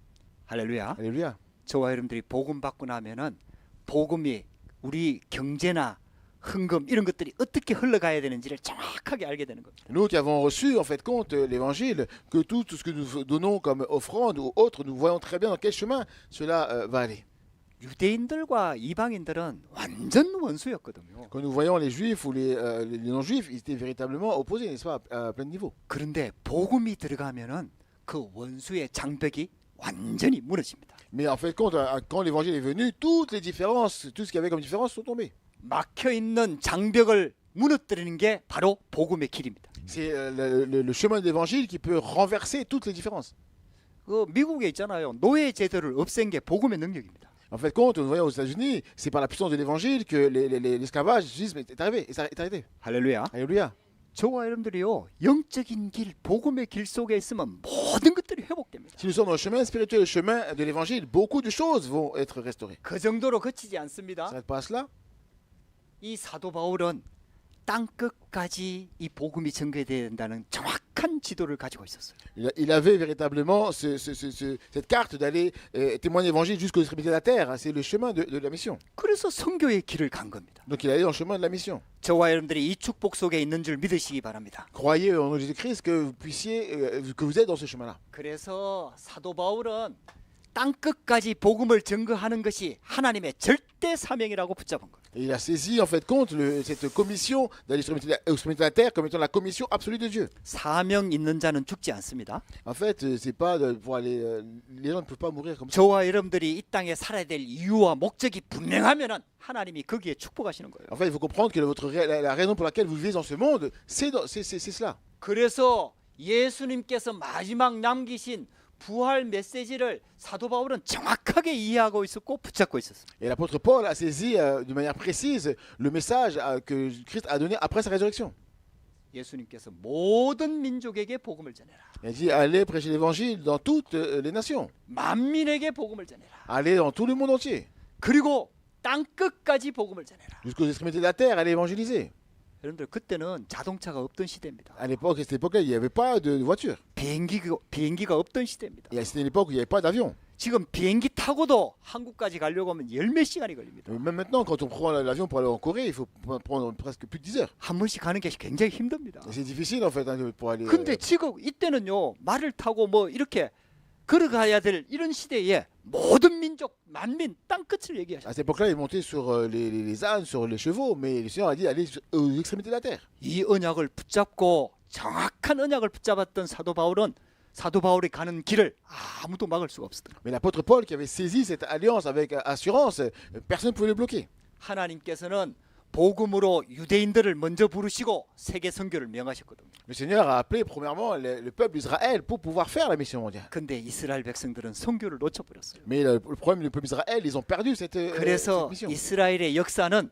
할렐루야. Alléluia. 저와 여러분들이 복음 받고 나면은 복음이 우리 경제나 헌금 이런 것들이 어떻게 흘러가야 되는지를 정확하게 알게 되는 겁니다. Nous qui avons reçu en fait compte l'évangile, que tout ce que nous donnons comme offrande ou autre, nous voyons très bien dans quel chemin cela va aller. 유대인들과 이방인들은 완전 원수였거든요. Quand nous voyons les juifs ou les non-juifs, ils étaient véritablement opposés, n'est-ce pas, à plein niveau. 그런데 복음이 들어가면은 그 원수의 장벽이 완전히 무너집니다. Mais en fait, quand l'évangile est venu, toutes les différences, tout ce qu'il y avait comme différence sont tombées. 막혀 있는 장벽을 무너뜨리는 게 바로 복음의 길입니다. C'est le chemin de l'évangile qui peut renverser toutes les différences. 그 미국에 있잖아요. 노예 제도를 없앤 게 복음의 능력입니다. En fait, quand nous voyons aux États-Unis, c'est par la puissance de l'évangile que l'esclavage est arrivé. Et ça est arrêté. 할렐루야. Alléluia. 저와 여러분들이요. 영적인 길, 복음의 길 속에 있으면 모든 것들이 회복됩니다. Si nous sommes dans le chemin spirituel, le chemin de l'évangile, beaucoup de choses vont être restaurées. 그 정도로 그치지 Ça 않습니다. s'arrête pas à cela. 이 사도 바울은 땅 끝까지 이 복음이 전개돼야 된다는 정확한 지도를 가지고 있었어요. Il avait véritablement cette carte d'aller témoigner l'évangile jusqu'aux extrémités de la terre. C'est le chemin de la mission. 그래서 선교의 길을 간 겁니다. Donc il allait dans le chemin de la mission. 저와 여러분들이 이 축복 속에 있는 줄 믿으시기 바랍니다. Croyez en Jésus-Christ que que vous êtes dans ce chemin-là. 그래서 사도 바울은 땅 끝까지 복음을 증거하는 것이 하나님의 절대 사명이라고 붙잡은 거예요. Et il a saisi en fait compte cette commission d'aller aux extrémités de la terre comme étant la commission absolue de Dieu. 사명 있는 자는 죽지 않습니다. En fait, c'est pas pour aller. Les gens ne peuvent pas mourir comme ça. 저와 여러분들이 이 땅에 살아야 될 이유와 목적이 분명하면은 하나님이 거기에 축복하시는 거예요. En fait, il faut comprendre que la raison pour laquelle vous vivez dans ce monde, c'est cela. 그래서 예수님께서 마지막 남기신 부활 메시지를 사도 바울은 정확하게 이해하고 있었고 붙잡고 있었습니다. Et l'apôtre Paul a saisi de manière précise le message que Christ a donné après sa résurrection. 예수님께서 모든 민족에게 복음을 전해라. Il a dit allez prêcher l'évangile dans toutes les nations. 만민에게 복음을 전해라. Allez dans tout le monde entier. 그리고 땅 끝까지 복음을 전해라. Jusqu'aux extrémités de la terre, allez évangéliser. 여러분들 그때는 자동차가 없던 시대입니다. À cette époque-là, il n'y avait pas de voiture. 비행기가 없던 시대입니다. Et c'était une époque où il n'y avait pas d'avion. 지금 비행기 타고도 한국까지 가려고 하면 열 몇 시간이 걸립니다. Même maintenant, quand on prend l'avion pour aller en Corée, il faut prendre presque plus de 10 heures. 한 번씩 가는 게 굉장히 힘듭니다. Et c'est difficile en fait hein, pour aller. 근데 지금 이때는요, 말을 타고 뭐 이렇게 걸어가야 될 이런 시대에 모든 민족, 만민, 땅끝을 얘기하셨어요. À cette époque-là, il montait sur les ânes, sur les chevaux, mais le Seigneur a dit aller aux extrémités de la terre. 이 언약을 붙잡고 정확한 언약을 붙잡았던 사도 바울이 가는 길을 아무도 막을 수가 없었던 거예요. Mais l'apôtre Paul qui avait saisi cette alliance avec assurance, personne ne pouvait le bloquer. 하나님께서는 복음으로 유대인들을 먼저 부르시고 세계 선교를 명하셨거든요. Le Seigneur a appelé premièrement le peuple d'Israël pour pouvoir faire la mission mondiale. 근데 이스라엘 백성들은 선교를 놓쳐버렸어요. Mais le problème du peuple d'Israël, ils ont perdu cette 그래서 mission. 이스라엘의 역사는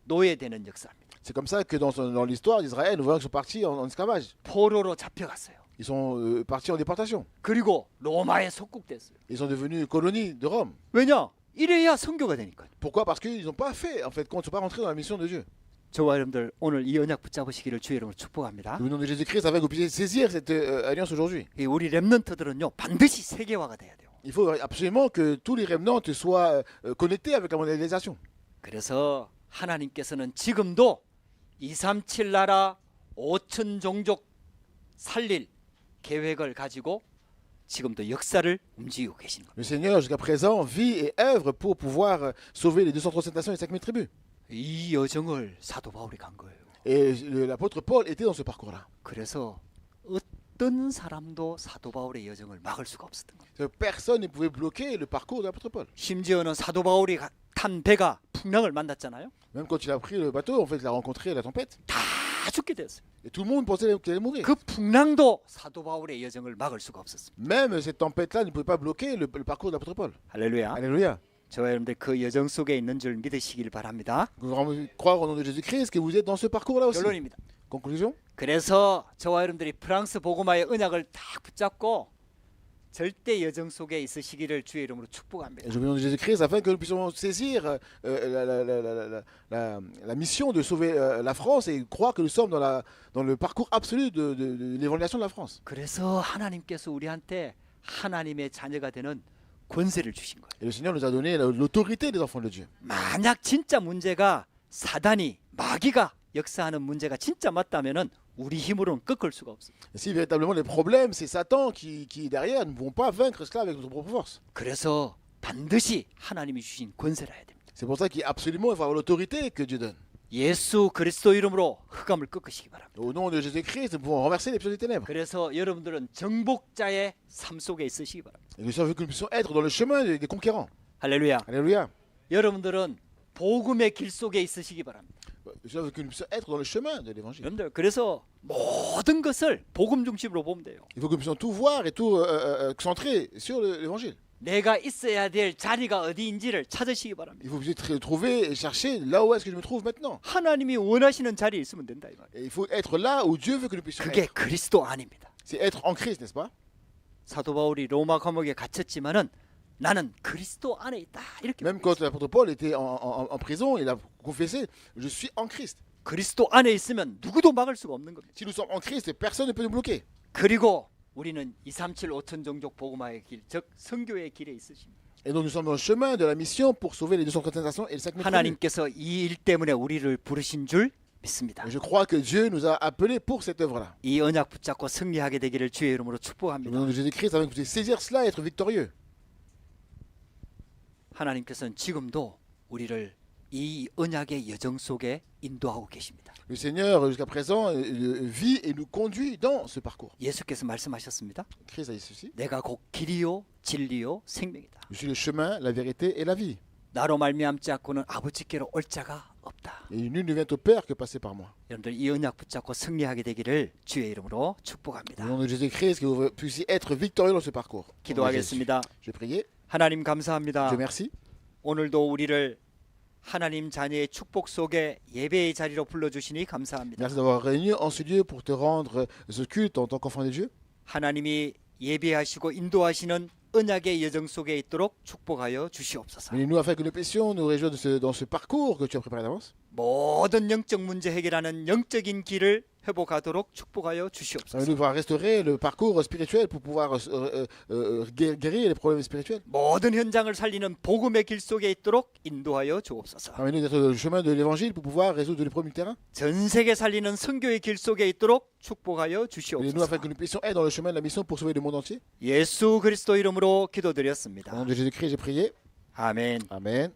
노예되는 역사입니다. C'est comme ça que dans l'histoire d'Israël, nous voyons qu'ils sont partis en esclavage. 포로로 잡혀갔어요. Ils sont partis en déportation. 그리고 로마에 속국됐어요. Ils sont devenus colonie de Rome. 왜냐? 이래야 선교가 되니까요. Pourquoi? Parce qu'ils n'ont pas fait, en fait, quand ils ne sont pas rentrés dans la mission de Dieu. 저와 여러분들 오늘 이 언약 붙잡으시기를 주의 이름으로 축복합니다. Au nom de Jésus-Christ, afin que vous puissiez saisir cette alliance aujourd'hui. 이 우리 렘넌트들은요 반드시 세계화가 돼야 돼요. Il faut absolument que tous les rémanents soient connectés avec la mondialisation. 그래서 하나님께서는 지금도 237 나라 5천 종족 살릴 계획을 가지고 지금도 역사를 움직이고 계시는 겁니다. Le Seigneur, jusqu'à présent, vit et œuvre pour pouvoir sauver les 237 nations et 5000 tribus. 이 여정을 사도 바울이 간 거예요. Et l'apôtre Paul était dans ce parcours-là. 그래서 어떤 사람도 사도 바울의 여정을 막을 수가 없었던 거예요. Personne ne pouvait bloquer le parcours de l'apôtre Paul. 심지어는 사도 바울이 탄 배가 풍랑을 만났잖아요. Même quand il a pris le bateau, en fait, il a rencontré la tempête. 다 죽게 되었어요. Et tout le monde pensait qu'il allait mourir. 그 풍랑도 사도 바울의 여정을 막을 수가 없었습니다. Même cette tempête-là ne pouvait pas bloquer le parcours de l'apôtre Paul. 할렐루야. Alléluia. 저와 여러분들 그 여정 속에 있는 줄 믿으시길 바랍니다. Nous devons croire au nom de Jésus-Christ que vous êtes dans ce parcours-là aussi. 결론입니다. Conclusion. 그래서 저와 여러분들이 프랑스 복음화의 언약을 딱 붙잡고 절대 여정 속에 있으시기를 주의 이름으로 축복합니다. Et je vous demande de Jésus-Christ afin que nous puissions saisir la mission de sauver la France et croire que nous sommes dans le parcours absolu de l'évaluation de la France. 그래서 하나님께서 우리한테 하나님의 자녀가 되는 권세를 주신 거예요. Et le Seigneur nous a donné l'autorité des enfants de Dieu. 만약 진짜 문제가 사단이 마귀가 역사하는 문제가 진짜 맞다면은 우리 힘으로는 꺾을 수가 없어요. Et si véritablement les problèmes, c'est Satan qui est derrière, nous ne pouvons pas vaincre cela avec notre propre force. 그래서 반드시 하나님이 주신 권세를 해야 됩니다. C'est pour ça qu'absolument, il faut avoir l'autorité que Dieu donne. 예수 그리스도 이름으로 흑암을 꺾으시기 바랍니다. Au nom de Jésus-Christ, nous pouvons renverser les puissances des ténèbres. 그래서 여러분들은 정복자의 삶 속에 있으시기 바랍니다. Et nous savons que nous puissions être dans le chemin des conquérants. 할렐루야. Alléluia. 여러분들은 복음의 길 속에 있으시기 바랍니다. Nous savons que nous puissions être dans le chemin de l'évangile. 여러분들 그래서 모든 것을 복음 중심으로 보면 돼요. Il faut que nous puissions tout voir et tout centrer sur l'évangile. 내가 있어야 될 자리가 어디인지를 찾으시기 바랍니다. Il faut que vous puissiez trouver et chercher là où est-ce que je me trouve maintenant. 하나님이 원하시는 자리에 있으면 된다 이 말이에요. Et il faut être là où Dieu veut que nous puissions 그게 être. 그리스도 안입니다. C'est être en Christ, n'est-ce pas? 사도 바울이 로마 감옥에 갇혔지만은 나는 그리스도 안에 있다 이렇게. Même quand l'apôtre Paul était en prison, il a confessé je suis en Christ. 그리스도 안에 있으면 누구도 막을 수가 없는 겁니다. Si nous sommes en Christ, personne ne peut nous bloquer. 그리고 우리는 237 5천 종족 복음화의 길, 즉 선교의 길에 있으십니다. Et donc nous sommes dans le chemin de la mission pour sauver les 237 nations et les 5000 tribus. 하나님께서 이 일 때문에 우리를 부르신 줄 믿습니다. Et je crois que Dieu nous a appelés pour cette œuvre-là. 이 언약 붙잡고 승리하게 되기를 주의 이름으로 Au 축복합니다. nom de Jésus-Christ, afin que vous puissiez saisir cela et être victorieux. 하나님께서는 지금도 우리를 이 언약의 여정 속에 인도하고 계십니다. Le Seigneur, jusqu'à présent, vit et nous conduit dans ce parcours. 예수께서 말씀하셨습니다. Christ a dit ceci. 내가 곧 길이요 진리요 생명이다. Je suis le chemin, la vérité et la vie. 나로 말미암지 않고는 아버지께로 올 자가 없다. Et nul ne vient au Père que passer par moi. 여러분들 이 언약 붙잡고 승리하게 되기를 주의 이름으로 Au 축복합니다. nom de Jésus-Christ, que vous puissiez être victorieux dans ce parcours. Au nom de Jésus. 기도하겠습니다. Je vais prier. 하나님 감사합니다. Dieu merci. 오늘도 우리를 하나님 자녀의 축복 속에 예배의 자리로 불러주시니 감사합니다. Merci d'avoir réuni en ce lieu pour te rendre ce culte en tant qu'enfant de Dieu. 하나님이 예배하시고 인도하시는 언약의 여정 속에 있도록 축복하여 주시옵소서. Bénis-nous afin que nous puissions nous réjouir dans ce parcours que tu as préparé d'avance. 모든 영적 문제 해결하는 영적인 길을 회복하도록 축복하여 주시옵소서. Nous pouvoir restaurer le parcours spirituel pour pouvoir guérir les problèmes spirituels. 모든 현장을 살리는 복음의 길 속에 있도록 인도하여 주옵소서. Permets-nous d'être sur le chemin de l'évangile pour pouvoir résoudre les problèmes du terrain. 전 세계 살리는 선교의 길 속에 있도록 축복하여 Bénis-nous afin 주시옵소서. que nous puissions être dans le chemin de la mission pour sauver le monde entier. 예수 그리스도 이름으로 Au nom 기도드렸습니다. de Jésus-Christ, j'ai prié. 아멘. Amen.